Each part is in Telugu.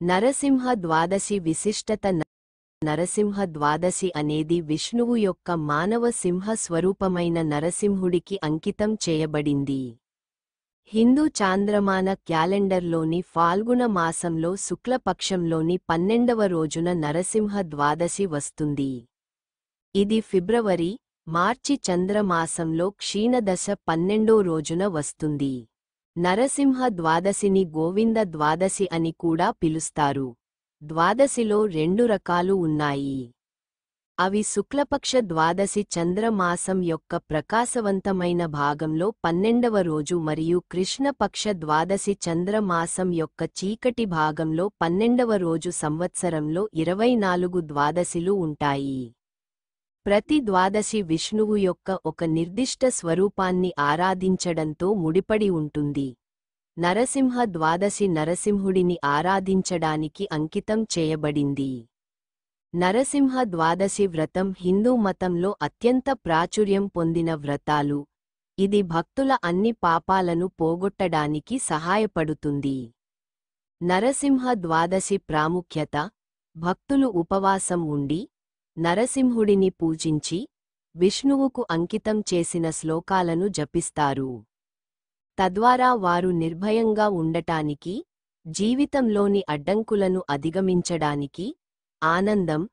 నరసింహ ద్వాదశి విశిష్టత నరసింహ ద్వాదశి అనేది విష్ణువు యొక్క మానవ సింహ స్వరూపమైన నరసింహుడికి అంకితం చేయబడింది. హిందూ చాంద్రమాన క్యాలెండర్లోని ఫాల్గుణ మాసంలో శుక్లపక్షంలోని 12వ రోజున నరసింహ ద్వాదశి వస్తుంది. ఇది ఫిబ్రవరి, మార్చి చంద్రమాసంలో క్షీణదశ 12వ రోజున వస్తుంది. నరసింహ ద్వాదశిని గోవింద ద్వాదశి అని కూడా పిలుస్తారు. ద్వాదశిలో 2 రకాలు ఉన్నాయి. అవి శుక్లపక్ష ద్వాదశి చంద్రమాసం యొక్క ప్రకాశవంతమైన భాగంలో 12వ రోజు మరియు కృష్ణపక్ష ద్వాదశి చంద్రమాసం యొక్క చీకటి భాగంలో 12వ రోజు. సంవత్సరంలో 24 ద్వాదశిలు ఉంటాయి. ప్రతి ద్వాదశి విష్ణువు యొక్క ఒక నిర్దిష్ట స్వరూపాన్ని ఆరాధించడంతో ముడిపడి ఉంటుంది. నరసింహ ద్వాదశి నరసింహుడిని ఆరాధించడానికి అంకితం చేయబడింది. నరసింహ ద్వాదశి వ్రతం హిందూ మతంలో అత్యంత ప్రాచుర్యం పొందిన వ్రతాలు. ఇది భక్తుల అన్ని పాపాలను పోగొట్టడానికి సహాయపడుతుంది. నరసింహ ద్వాదశి ప్రాముఖ్యత: భక్తులు ఉపవాసం ఉండి నరసింహుడిని పూజించి విష్ణువుకు అంకితం చేసిన శ్లోకాలను జపిస్తారు. తద్వారా వారు నిర్భయంగా ఉండటానికి, జీవితంలోని అడ్డంకులను అధిగమించడానికి, ఆనందం,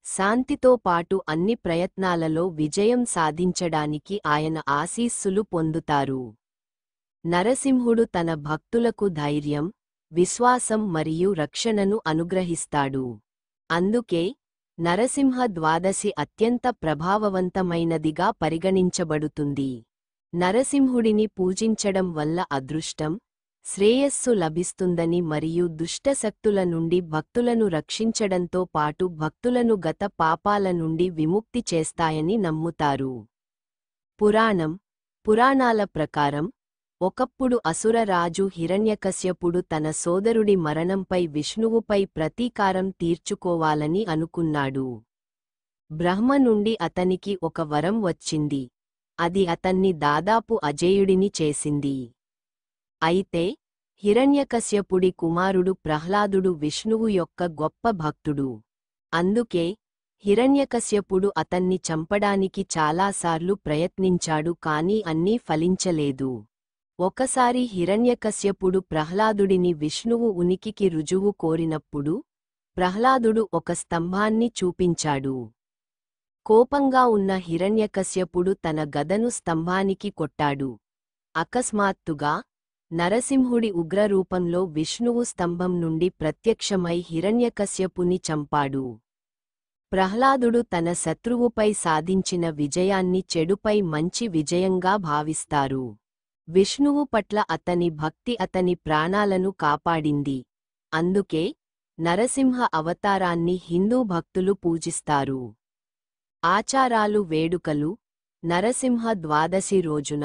శాంతితో పాటు అన్ని ప్రయత్నాలలో విజయం సాధించడానికి ఆయన ఆశీస్సులు పొందుతారు. నరసింహుడు తన భక్తులకు ధైర్యం, విశ్వాసం మరియు రక్షణను అనుగ్రహిస్తాడు. అందుకే నరసింహ ద్వాదశి అత్యంత ప్రభావవంతమైనదిగా పరిగణించబడుతుంది. నరసింహుడిని పూజించడం వల్ల అదృష్టం, శ్రేయస్సు లభిస్తుందని మరియు దుష్టశక్తుల నుండి భక్తులను రక్షించడంతో పాటు భక్తులను గత పాపాల నుండి విముక్తి చేస్తాయని నమ్ముతారు. పురాణాల ప్రకారం ఒకప్పుడు అసుర రాజు హిరణ్యకశ్యపుడు తన సోదరుడి మరణంపై విష్ణువుపై ప్రతీకారం తీర్చుకోవాలని అనుకున్నాడు. బ్రహ్మ నుండి అతనికి ఒక వరం వచ్చింది. అది అతన్ని దాదాపు అజేయుడిని చేసింది. అయితే హిరణ్యకశ్యపుడి కుమారుడు ప్రహ్లాదుడు విష్ణువు యొక్క గొప్ప భక్తుడు. అందుకే హిరణ్యకశ్యపుడు అతన్ని చంపడానికి చాలాసార్లు ప్రయత్నించాడు, కానీ అన్నీ ఫలించలేదు. ఒకసారి హిరణ్యకశ్యపుడు ప్రహ్లాదుడిని విష్ణువు ఉనికికి రుజువు కోరినప్పుడు ప్రహ్లాదుడు ఒక స్తంభాన్ని చూపించాడు. కోపంగా ఉన్న హిరణ్యకశ్యపుడు తన గదను స్తంభానికి కొట్టాడు. అకస్మాత్తుగా నరసింహుడి ఉగ్రరూపంలో విష్ణువు స్తంభం నుండి ప్రత్యక్షమై హిరణ్యకశ్యపుని చంపాడు. ప్రహ్లాదుడు తన శత్రువుపై సాధించిన విజయాన్ని చెడుపై మంచి విజయంగా భావిస్తారు. విష్ణువు పట్ల అతని భక్తి అతని ప్రాణాలను కాపాడింది. అందుకే నరసింహ అవతారాన్ని హిందూ భక్తులు పూజిస్తారు. ఆచారాలు, వేడుకలు: నరసింహ ద్వాదశి రోజున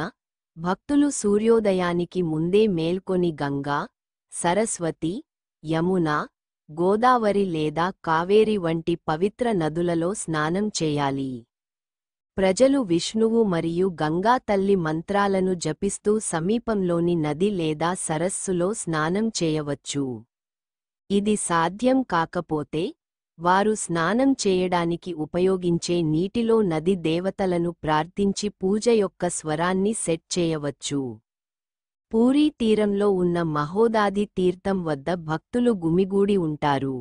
భక్తులు సూర్యోదయానికి ముందే మేల్కొని గంగా, సరస్వతి, యమున, గోదావరి లేదా కావేరి వంటి పవిత్ర నదులలో స్నానం చేయాలి. ప్రజలు విష్ణువు మరియు గంగా తల్లి మంత్రాలను జపిస్తూ సమీపంలోని నది లేదా సరస్సులో స్నానం చేయవచ్చు. ఇది సాధ్యం కాకపోతే వారు స్నానం చేయడానికి ఉపయోగించే నీటిలో నది దేవతలను ప్రార్థించి పూజ యొక్క స్వరాన్ని సెట్ చేయవచ్చు. పూరీ తీరంలో ఉన్న మహోదాది తీర్థం వద్ద భక్తులు గుమిగూడి ఉంటారు.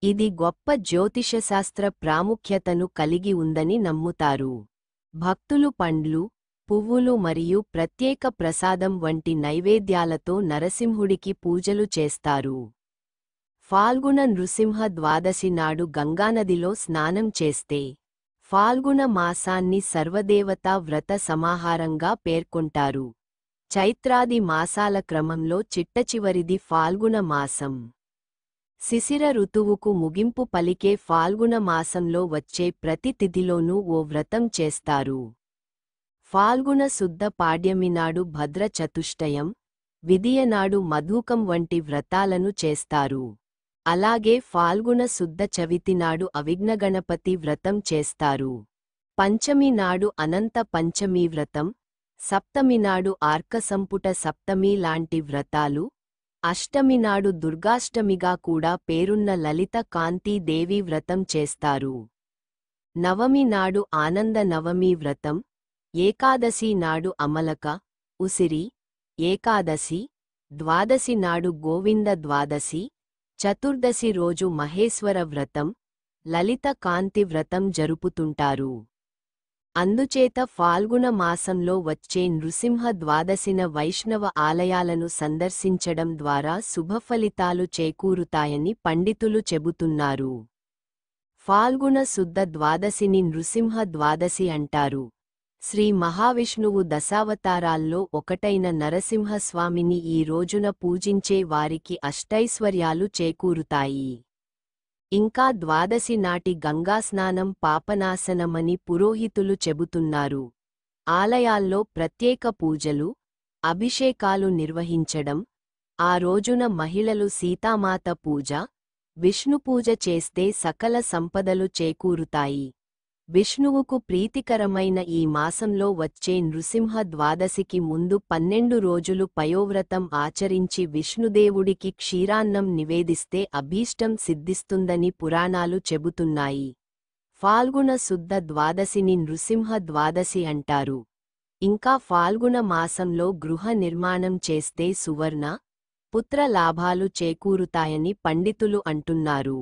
ఇది గొప్ప జ్యోతిషశాస్త్ర ప్రాముఖ్యతను కలిగి ఉందని నమ్ముతారు. భక్తులు పండ్లు, పువ్వులు మరియు ప్రత్యేక ప్రసాదం వంటి నైవేద్యాలతో నరసింహుడికి పూజలు చేస్తారు. ఫాల్గుణ నృసింహ ద్వాదశి నాడు గంగానదిలో స్నానం చేస్తే ఫాల్గుణ మాసాన్ని సర్వదేవతా వ్రత సమాహారంగా పేర్కొంటారు. చైత్రాది మాసాల క్రమంలో చిట్టచివరిది ఫాల్గుణ మాసం. శిశిర ఋతువుకు ముగింపు పలికే ఫాల్గుణ మాసంలో వచ్చే ప్రతి తిథిలోనూ ఓ వ్రతం చేస్తారు. ఫాల్గుణ శుద్ధ పాడ్యమి నాడు భద్ర చతుష్టయం, విదియనాడు మధూకం వంటి వ్రతాలను చేస్తారు. అలాగే ఫాల్గుణ శుద్ధ చవితి నాడు అవిఘ్నగణపతి వ్రతం చేస్తారు. పంచమి నాడు అనంత పంచమీ వ్రతం, సప్తమి నాడు ఆర్కసంపుట సప్తమి లాంటి వ్రతాలు, అష్టమి నాడు దుర్గాష్టమిగా కూడా పేరున్న లలిత కాంతీ దేవి వ్రతం చేస్తారు. నవమి నాడు ఆనంద నవమి వ్రతం, ఏకాదశి నాడు అమలక, ఉసిరి ఏకాదశి, ద్వాదశి నాడు గోవింద ద్వాదశి, చతుర్దశి రోజు మహేశ్వర వ్రతం, లలిత కాంతి వ్రతం జరుపుతుంటారు. అందుచేత ఫాల్గుణ మాసంలో వచ్చే నృసింహ ద్వాదశిన వైష్ణవ ఆలయాలను సందర్శించడం ద్వారా శుభఫలితాలు చేకూరుతాయని పండితులు చెబుతున్నారు. ఫాల్గుణ శుద్ధ ద్వాదశిని నృసింహ ద్వాదశి అంటారు. శ్రీ మహావిష్ణువు దశావతారాల్లో ఒకటైన నరసింహస్వామిని ఈ రోజున పూజించే వారికి అష్టైశ్వర్యాలు చేకూరుతాయి. ఇంకా ద్వాదశి నాటి గంగాస్నానం పాపనాశనమని పురోహితులు చెబుతున్నారు. ఆలయాల్లో ప్రత్యేక పూజలు, అభిషేకాలు నిర్వహించడం, ఆ రోజున మహిళలు సీతామాత పూజ, విష్ణుపూజ చేస్తే సకల సంపదలు చేకూరుతాయి. విష్ణువుకు ప్రీతికరమైన ఈ మాసంలో వచ్చే నృసింహ ద్వాదశికి ముందు 12 రోజులు పయోవ్రతం ఆచరించి విష్ణుదేవుడికి క్షీరాన్నం నివేదిస్తే అభీష్టం సిద్ధిస్తుందని పురాణాలు చెబుతున్నాయి. ఫాల్గుణ శుద్ధ ద్వాదశిని నృసింహ ద్వాదశి అంటారు. ఇంకా ఫాల్గుణ మాసంలో గృహ నిర్మాణం చేస్తే సువర్ణ, పుత్ర లాభాలు చేకూరుతాయని పండితులు అంటున్నారు.